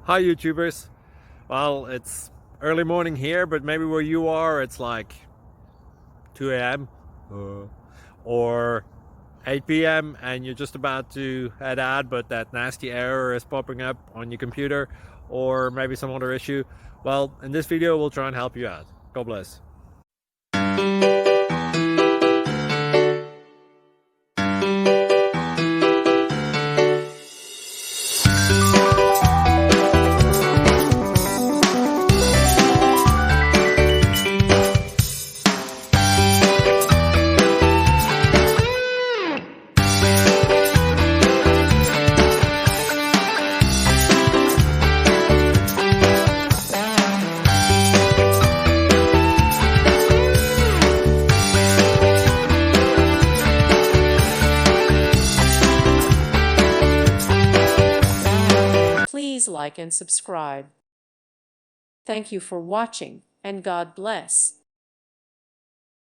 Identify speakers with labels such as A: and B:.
A: Hi YouTubers. Well, it's early morning here, but maybe where you are it's like 2 a.m. Or 8 p.m. and you're just about to head out, but that nasty error is popping up on your computer, or maybe some other issue. Well, in this video we'll try and help you out. God bless.
B: Please like and subscribe. Thank you for watching, and God bless.